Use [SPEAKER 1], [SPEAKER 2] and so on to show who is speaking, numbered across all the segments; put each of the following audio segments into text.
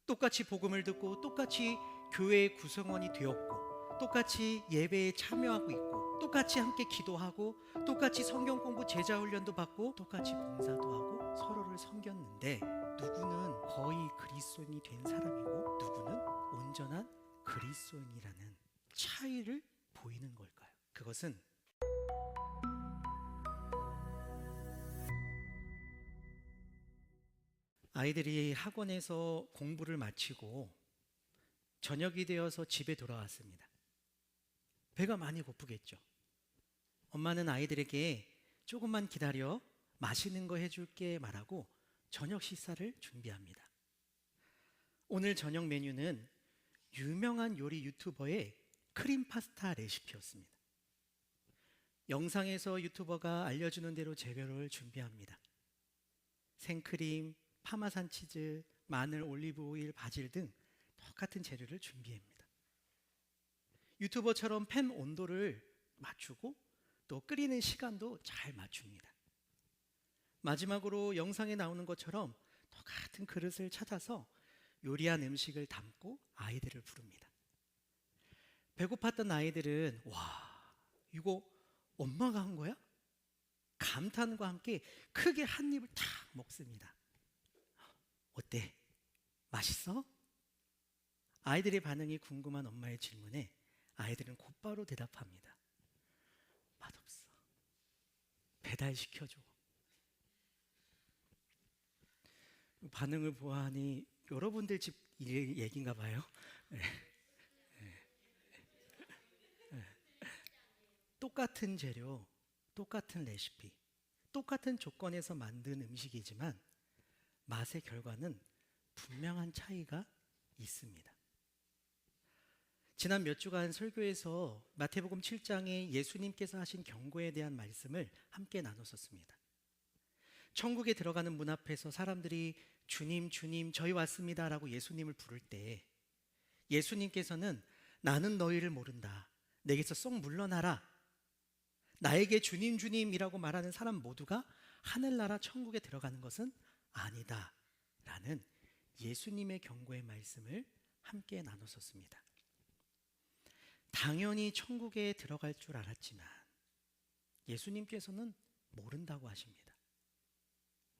[SPEAKER 1] 똑같이 복음을 듣고 똑같이 교회의 구성원이 되었고 똑같이 예배에 참여하고 있고 똑같이 함께 기도하고 똑같이 성경 공부 제자 훈련도 받고 똑같이 봉사도 하고 서로를 섬겼는데 누구는 거의 그리스도인이 된 사람이고 누구는 온전한 그리스도인이라는 차이를 보이는 걸까요? 그것은 아이들이 학원에서 공부를 마치고 저녁이 되어서 집에 돌아왔습니다. 배가 많이 고프겠죠. 엄마는 아이들에게 조금만 기다려 맛있는 거 해줄게 말하고 저녁 식사를 준비합니다. 오늘 저녁 메뉴는 유명한 요리 유튜버의 크림 파스타 레시피였습니다. 영상에서 유튜버가 알려주는 대로 재료를 준비합니다. 생크림, 파마산 치즈, 마늘, 올리브 오일, 바질 등 똑같은 재료를 준비합니다. 유튜버처럼 팬 온도를 맞추고 또 끓이는 시간도 잘 맞춥니다. 마지막으로 영상에 나오는 것처럼 똑같은 그릇을 찾아서 요리한 음식을 담고 아이들을 부릅니다. 배고팠던 아이들은 와, 이거 엄마가 한 거야? 감탄과 함께 크게 한 입을 탁 먹습니다. 어때? 맛있어? 아이들의 반응이 궁금한 엄마의 질문에 아이들은 곧바로 대답합니다. 맛없어. 배달시켜줘. 반응을 보아하니 여러분들 집 얘기인가 봐요. 네. 똑같은 재료, 똑같은 레시피, 똑같은 조건에서 만든 음식이지만 맛의 결과는 분명한 차이가 있습니다. 지난 몇 주간 설교에서 마태복음 7장에 예수님께서 하신 경고에 대한 말씀을 함께 나눴었습니다. 천국에 들어가는 문 앞에서 사람들이 주님, 주님, 저희 왔습니다 라고 예수님을 부를 때 예수님께서는 나는 너희를 모른다. 내게서 쏙 물러나라. 나에게 주님, 주님이라고 말하는 사람 모두가 하늘나라 천국에 들어가는 것은 아니다 라는 예수님의 경고의 말씀을 함께 나눴었습니다. 당연히 천국에 들어갈 줄 알았지만 예수님께서는 모른다고 하십니다.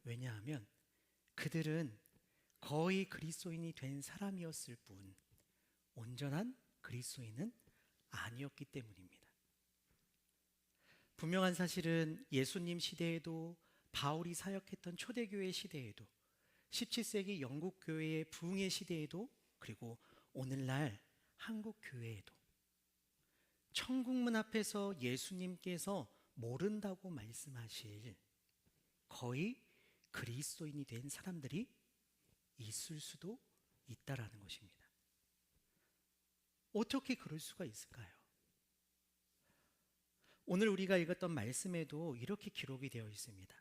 [SPEAKER 1] 왜냐하면 그들은 거의 그리스도인이 된 사람이었을 뿐 온전한 그리스도인은 아니었기 때문입니다. 분명한 사실은 예수님 시대에도 바울이 사역했던 초대교회 시대에도 17세기 영국 교회의 부흥의 시대에도 그리고 오늘날 한국 교회에도 천국문 앞에서 예수님께서 모른다고 말씀하실 거의 그리스도인이 된 사람들이 있을 수도 있다라는 것입니다. 어떻게 그럴 수가 있을까요? 오늘 우리가 읽었던 말씀에도 이렇게 기록이 되어 있습니다.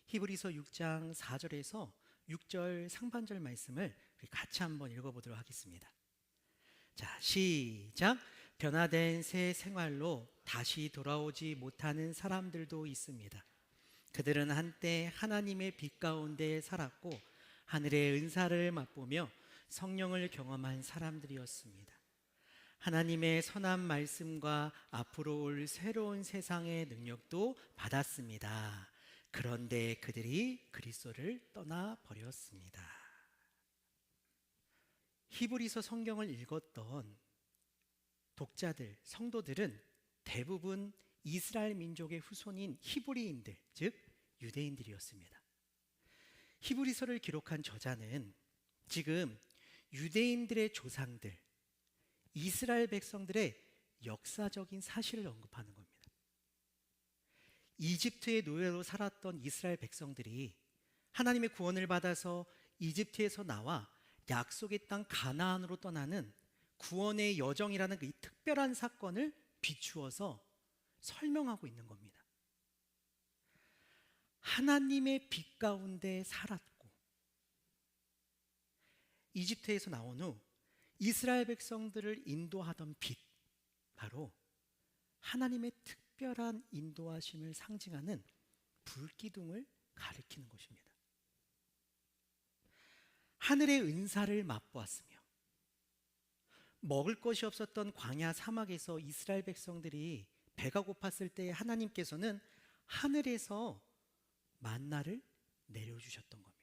[SPEAKER 1] 히브리서 6장 4절에서 6절 상반절 말씀을 같이 한번 읽어보도록 하겠습니다. 자, 시작. 변화된 새 생활로 다시 돌아오지 못하는 사람들도 있습니다. 그들은 한때 하나님의 빛 가운데 살았고 하늘의 은사를 맛보며 성령을 경험한 사람들이었습니다. 하나님의 선한 말씀과 앞으로 올 새로운 세상의 능력도 받았습니다. 그런데 그들이 그리스도를 떠나버렸습니다. 히브리서 성경을 읽었던 독자들, 성도들은 대부분 이스라엘 민족의 후손인 히브리인들, 즉 유대인들이었습니다. 히브리서를 기록한 저자는 지금 유대인들의 조상들, 이스라엘 백성들의 역사적인 사실을 언급하는 겁니다. 이집트의 노예로 살았던 이스라엘 백성들이 하나님의 구원을 받아서 이집트에서 나와 약속의 땅 가나안으로 떠나는 구원의 여정이라는 이 특별한 사건을 비추어서 설명하고 있는 겁니다. 하나님의 빛 가운데 살았고 이집트에서 나온 후 이스라엘 백성들을 인도하던 빛, 바로 하나님의 특별한 인도하심을 상징하는 불기둥을 가리키는 것입니다. 하늘의 은사를 맛보았으며 먹을 것이 없었던 광야 사막에서 이스라엘 백성들이 배가 고팠을 때 하나님께서는 하늘에서 만나를 내려주셨던 겁니다.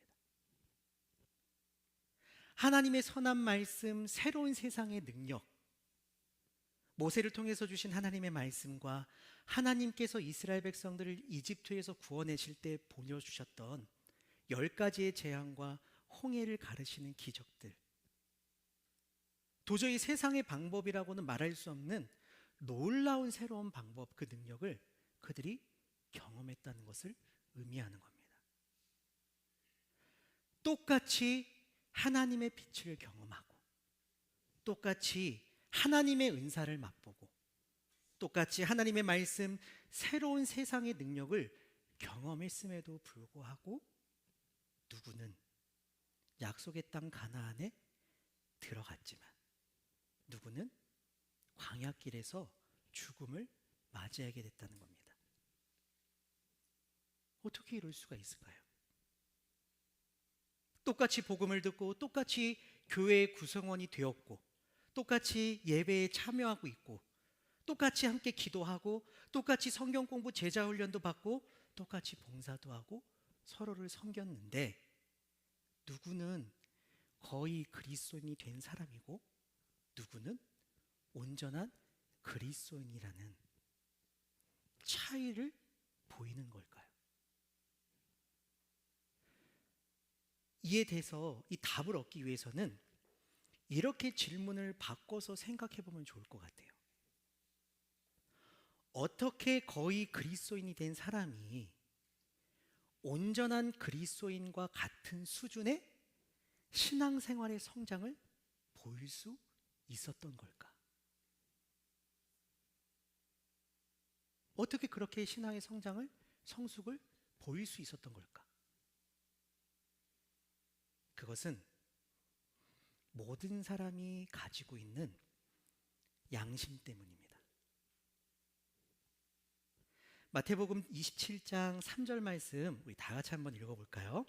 [SPEAKER 1] 하나님의 선한 말씀, 새로운 세상의 능력, 모세를 통해서 주신 하나님의 말씀과 하나님께서 이스라엘 백성들을 이집트에서 구원하실 때 보여주셨던 10가지의 재앙과 홍해를 가르시는 기적들, 도저히 세상의 방법이라고는 말할 수 없는 놀라운 새로운 방법, 그 능력을 그들이 경험했다는 것을 의미하는 겁니다. 똑같이 하나님의 빛을 경험하고, 똑같이 하나님의 은사를 맛보고, 똑같이 하나님의 말씀, 새로운 세상의 능력을 경험했음에도 불구하고 누구는 약속의 땅 가나안에 들어갔지만 누구는 광야길에서 죽음을 맞이하게 됐다는 겁니다. 어떻게 이럴 수가 있을까요? 똑같이 복음을 듣고 똑같이 교회의 구성원이 되었고, 똑같이 예배에 참여하고 있고, 똑같이 함께 기도하고, 똑같이 성경 공부 제자 훈련도 받고, 똑같이 봉사도 하고 서로를 섬겼는데 누구는 거의 그리스도인이 된 사람이고 누구는 온전한 그리스도인이라는 차이를 보이는 걸까요? 이에 대해서 이 답을 얻기 위해서는 이렇게 질문을 바꿔서 생각해 보면 좋을 것 같아요. 어떻게 거의 그리스도인이 된 사람이 온전한 그리스도인과 같은 수준의 신앙생활의 성장을 보일 수 있었던 걸까? 어떻게 그렇게 신앙의 성장을, 성숙을 보일 수 있었던 걸까? 그것은 모든 사람이 가지고 있는 양심 때문입니다. 마태복음 27장 3절 말씀 우리 다 같이 한번 읽어볼까요?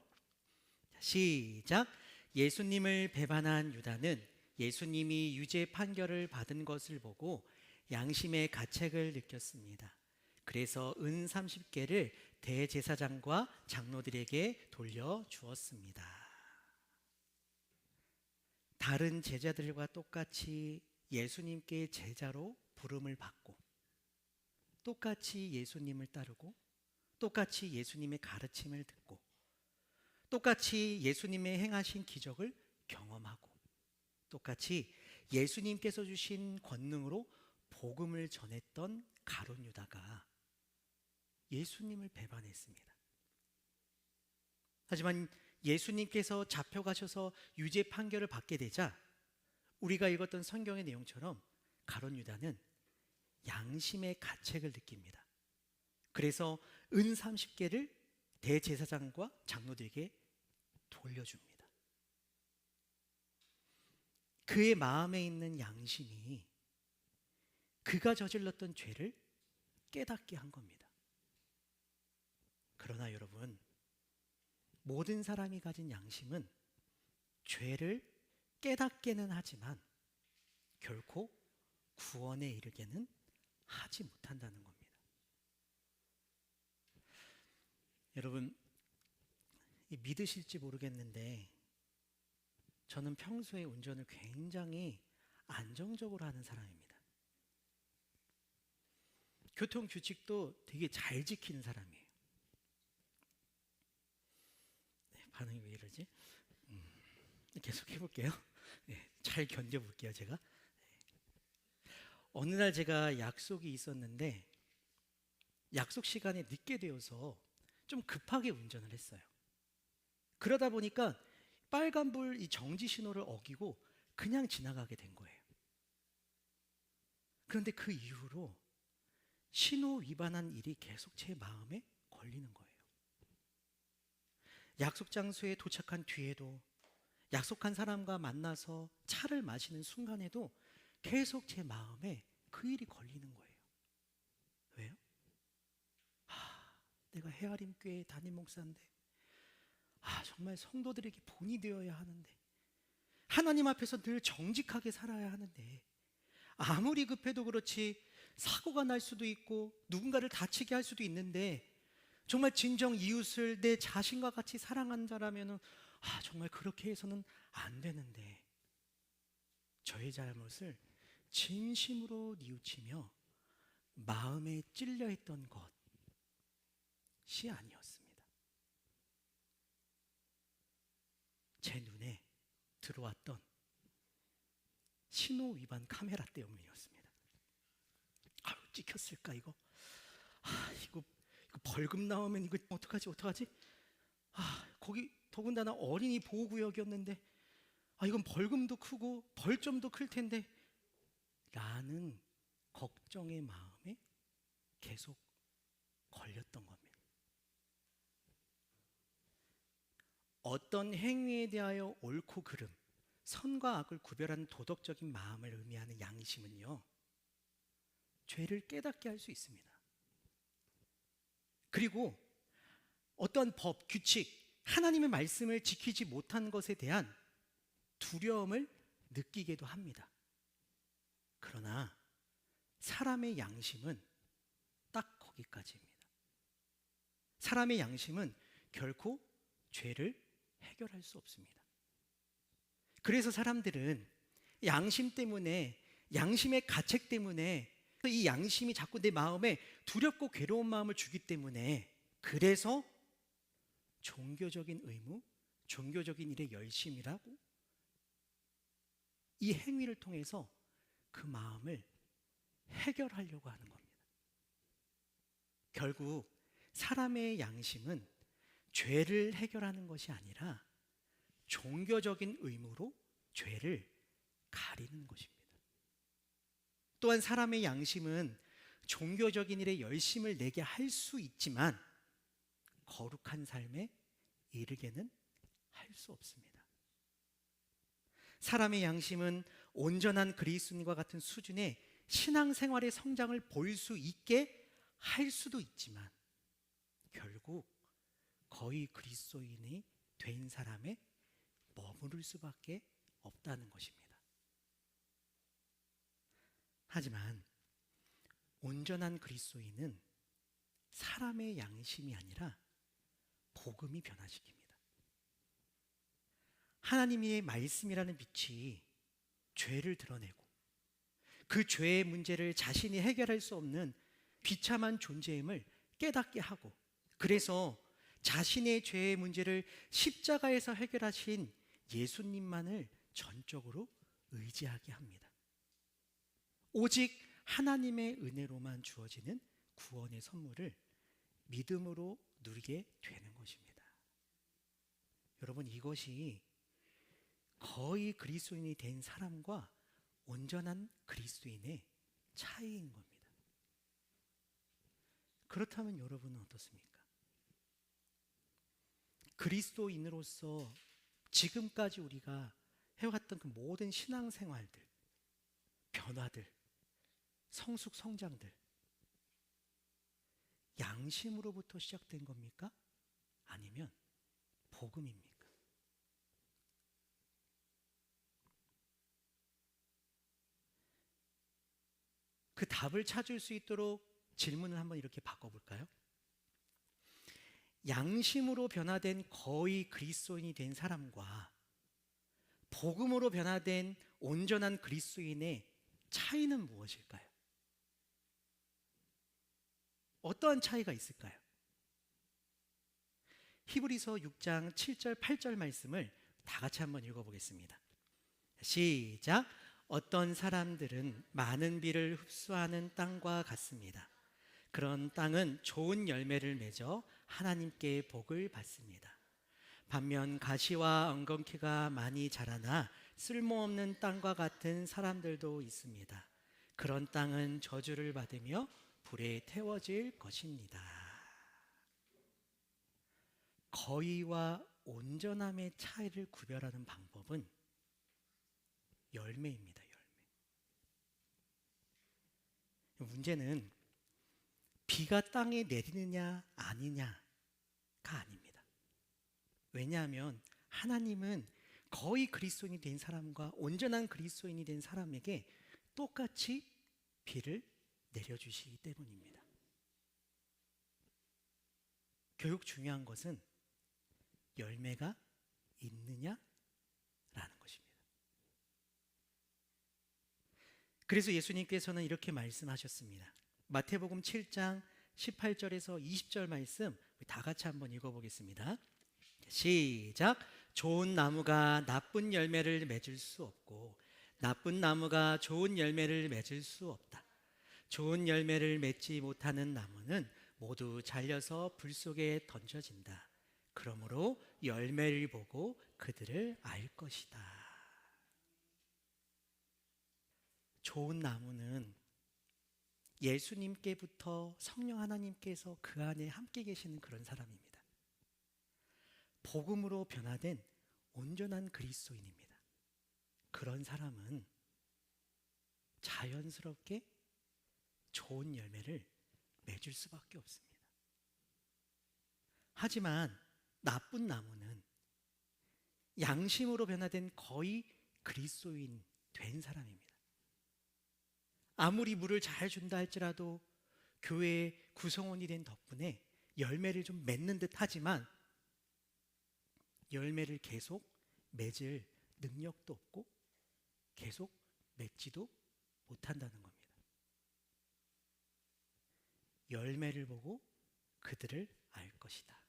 [SPEAKER 1] 시작. 예수님을 배반한 유다는 예수님이 유죄 판결을 받은 것을 보고 양심의 가책을 느꼈습니다. 그래서 은 30개를 대제사장과 장로들에게 돌려주었습니다. 다른 제자들과 똑같이 예수님께 제자로 부름을 받고, 똑같이 예수님을 따르고, 똑같이 예수님의 가르침을 듣고, 똑같이 예수님의 행하신 기적을 경험하고, 똑같이 예수님께서 주신 권능으로 복음을 전했던 가룟 유다가 예수님을 배반했습니다. 하지만 예수님께서 잡혀가셔서 유죄 판결을 받게 되자 우리가 읽었던 성경의 내용처럼 가룟 유다는 양심의 가책을 느낍니다. 그래서 은 30개를 대제사장과 장로들에게 돌려줍니다. 그의 마음에 있는 양심이 그가 저질렀던 죄를 깨닫게 한 겁니다. 그러나 여러분, 모든 사람이 가진 양심은 죄를 깨닫게는 하지만 결코 구원에 이르게는 하지 못한다는 겁니다. 여러분, 믿으실지 모르겠는데 저는 평소에 운전을 굉장히 안정적으로 하는 사람입니다. 교통 규칙도 되게 잘 지키는 사람이에요. 네, 반응이 왜 이러지? 계속 해볼게요. 네, 잘 견뎌볼게요, 제가. 네. 어느 날 제가 약속이 있었는데 약속 시간에 늦게 되어서 좀 급하게 운전을 했어요. 그러다 보니까 빨간불 이 정지 신호를 어기고 그냥 지나가게 된 거예요. 그런데 그 이후로 신호 위반한 일이 계속 제 마음에 걸리는 거예요. 약속 장소에 도착한 뒤에도, 약속한 사람과 만나서 차를 마시는 순간에도 계속 제 마음에 그 일이 걸리는 거예요. 왜요? 내가 헤아림 교회 담임 목사인데, 정말 성도들에게 본이 되어야 하는데, 하나님 앞에서 늘 정직하게 살아야 하는데 아무리 급해도 그렇지 사고가 날 수도 있고 누군가를 다치게 할 수도 있는데 정말 진정 이웃을 내 자신과 같이 사랑하는 자라면 정말 그렇게 해서는 안 되는데 저의 잘못을 진심으로 뉘우치며 마음에 찔려있던 것이 아니었습니다. 제 눈에 들어왔던 신호 위반 카메라 때문이었습니다. 찍혔을까 이거? 이거 벌금 나오면 이거 어떡하지? 거기 더군다나 어린이 보호구역이었는데 이건 벌금도 크고 벌점도 클 텐데 라는 걱정의 마음에 계속 걸렸던 겁니다. 어떤 행위에 대하여 옳고 그름, 선과 악을 구별하는 도덕적인 마음을 의미하는 양심은요, 죄를 깨닫게 할 수 있습니다. 그리고 어떤 법, 규칙, 하나님의 말씀을 지키지 못한 것에 대한 두려움을 느끼게도 합니다. 그러나 사람의 양심은 딱 거기까지입니다. 사람의 양심은 결코 죄를 해결할 수 없습니다. 그래서 사람들은 양심 때문에, 양심의 가책 때문에 이 양심이 자꾸 내 마음에 두렵고 괴로운 마음을 주기 때문에 그래서 종교적인 의무, 종교적인 일에 열심이라고 이 행위를 통해서 그 마음을 해결하려고 하는 겁니다. 결국 사람의 양심은 죄를 해결하는 것이 아니라 종교적인 의무로 죄를 가리는 것입니다. 또한 사람의 양심은 종교적인 일에 열심을 내게 할 수 있지만 거룩한 삶에 이르게는 할 수 없습니다. 사람의 양심은 온전한 그리스도인과 같은 수준의 신앙생활의 성장을 볼 수 있게 할 수도 있지만 결국 거의 그리스도인이 된 사람에 머무를 수밖에 없다는 것입니다. 하지만 온전한 그리스도인은 사람의 양심이 아니라 복음이 변화시킵니다. 하나님의 말씀이라는 빛이 죄를 드러내고 그 죄의 문제를 자신이 해결할 수 없는 비참한 존재임을 깨닫게 하고, 그래서 자신의 죄의 문제를 십자가에서 해결하신 예수님만을 전적으로 의지하게 합니다. 오직 하나님의 은혜로만 주어지는 구원의 선물을 믿음으로 누리게 되는 것입니다. 여러분, 이것이 거의 그리스도인이 된 사람과 온전한 그리스도인의 차이인 겁니다. 그렇다면 여러분은 어떻습니까? 그리스도인으로서 지금까지 우리가 해왔던 그 모든 신앙생활들, 변화들, 성숙 성장들, 양심으로부터 시작된 겁니까? 아니면 복음입니까? 그 답을 찾을 수 있도록 질문을 한번 이렇게 바꿔볼까요? 양심으로 변화된 거의 그리스도인이 된 사람과 복음으로 변화된 온전한 그리스도인의 차이는 무엇일까요? 어떠한 차이가 있을까요? 히브리서 6장 7절 8절 말씀을 다 같이 한번 읽어보겠습니다. 시작. 어떤 사람들은 많은 비를 흡수하는 땅과 같습니다. 그런 땅은 좋은 열매를 맺어 하나님께 복을 받습니다. 반면 가시와 엉겅퀴가 많이 자라나 쓸모없는 땅과 같은 사람들도 있습니다. 그런 땅은 저주를 받으며 불에 태워질 것입니다. 거의와 온전함의 차이를 구별하는 방법은 열매입니다. 열매. 문제는 비가 땅에 내리느냐 아니냐가 아닙니다. 왜냐하면 하나님은 거의 그리스도인이 된 사람과 온전한 그리스도인이 된 사람에게 똑같이 비를 내려주시기 때문입니다. 교육 중요한 것은 열매가 있느냐라는 것입니다. 그래서 예수님께서는 이렇게 말씀하셨습니다. 마태복음 7장 18절에서 20절 말씀 다 같이 한번 읽어보겠습니다. 시작. 좋은 나무가 나쁜 열매를 맺을 수 없고 나쁜 나무가 좋은 열매를 맺을 수 없다. 좋은 열매를 맺지 못하는 나무는 모두 잘려서 불 속에 던져진다. 그러므로 열매를 보고 그들을 알 것이다. 좋은 나무는 예수님께부터 성령 하나님께서 그 안에 함께 계시는 그런 사람입니다. 복음으로 변화된 온전한 그리스도인입니다. 그런 사람은 자연스럽게 좋은 열매를 맺을 수밖에 없습니다. 하지만 나쁜 나무는 양심으로 변화된 거의 그리스도인 된 사람입니다. 아무리 물을 잘 준다 할지라도 교회의 구성원이 된 덕분에 열매를 좀 맺는 듯 하지만 열매를 계속 맺을 능력도 없고 계속 맺지도 못한다는 겁니다. 열매를 보고 그들을 알 것이다.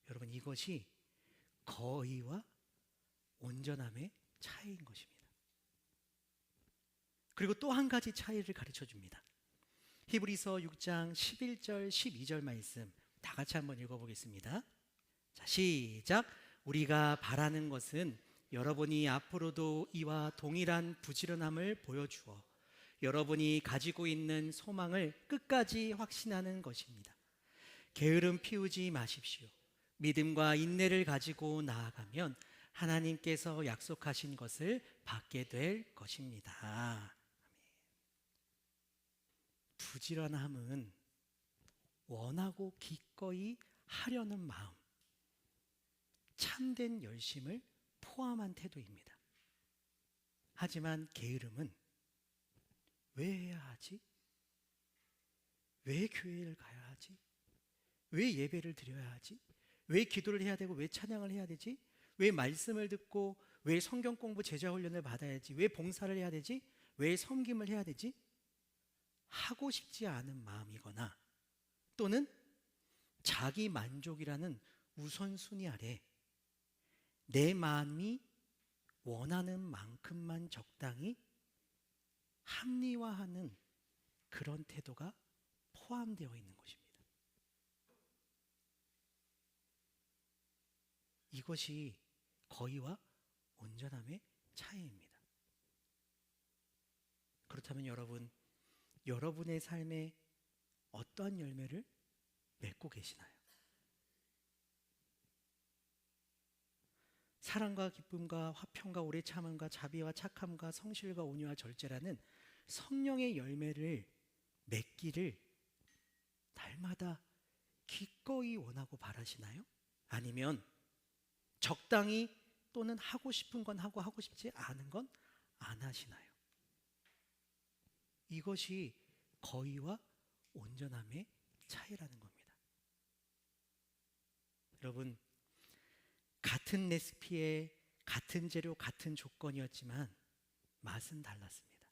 [SPEAKER 1] 여러분, 이것이 거의와 온전함의 차이인 것입니다. 그리고 또 한 가지 차이를 가르쳐 줍니다. 히브리서 6장 11절 12절 말씀 다 같이 한번 읽어보겠습니다. 자, 시작. 우리가 바라는 것은 여러분이 앞으로도 이와 동일한 부지런함을 보여주어 여러분이 가지고 있는 소망을 끝까지 확신하는 것입니다. 게으름 피우지 마십시오. 믿음과 인내를 가지고 나아가면 하나님께서 약속하신 것을 받게 될 것입니다. 부지런함은 원하고 기꺼이 하려는 마음, 참된 열심을 포함한 태도입니다. 하지만 게으름은 왜 해야 하지? 왜 교회를 가야 하지? 왜 예배를 드려야 하지? 왜 기도를 해야 되고 왜 찬양을 해야 되지? 왜 말씀을 듣고 왜 성경 공부 제자 훈련을 받아야지? 왜 봉사를 해야 되지? 왜 섬김을 해야 되지? 하고 싶지 않은 마음이거나 또는 자기 만족이라는 우선순위 아래 내 마음이 원하는 만큼만 적당히 합리화하는 그런 태도가 포함되어 있는 것입니다. 이것이 거의와 온전함의 차이입니다. 그렇다면 여러분의 삶에 어떠한 열매를 맺고 계시나요? 사랑과 기쁨과 화평과 오래 참음과 자비와 착함과 성실과 온유와 절제라는 성령의 열매를 맺기를 날마다 기꺼이 원하고 바라시나요? 아니면 적당히 또는 하고 싶은 건 하고 하고 싶지 않은 건 안 하시나요? 이것이 거의와 온전함의 차이라는 겁니다. 여러분, 같은 레시피에 같은 재료, 같은 조건이었지만 맛은 달랐습니다.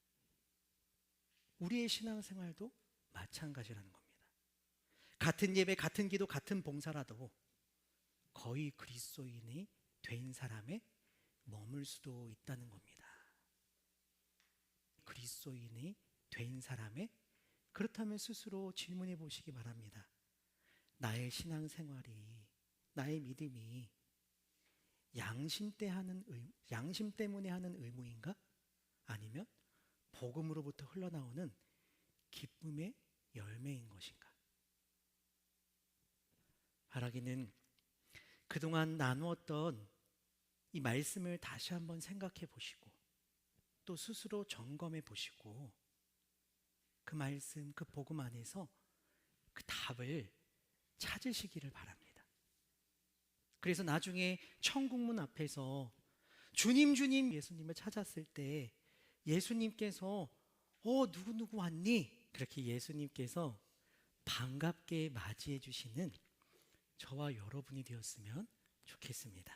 [SPEAKER 1] 우리의 신앙생활도 마찬가지라는 겁니다. 같은 예배, 같은 기도, 같은 봉사라도 거의 그리스도인이 된 사람에 머물 수도 있다는 겁니다. 그리스도인이 된 사람에 그렇다면 스스로 질문해 보시기 바랍니다. 나의 신앙생활이, 나의 믿음이 양심 때문에 하는 의무인가? 아니면 복음으로부터 흘러나오는 기쁨의 열매인 것인가? 바라기는 그동안 나누었던 이 말씀을 다시 한번 생각해 보시고 또 스스로 점검해 보시고 그 말씀, 그 복음 안에서 그 답을 찾으시기를 바랍니다. 그래서 나중에 천국문 앞에서 주님 주님 예수님을 찾았을 때 예수님께서 누구누구 왔니? 그렇게 예수님께서 반갑게 맞이해 주시는 저와 여러분이 되었으면 좋겠습니다.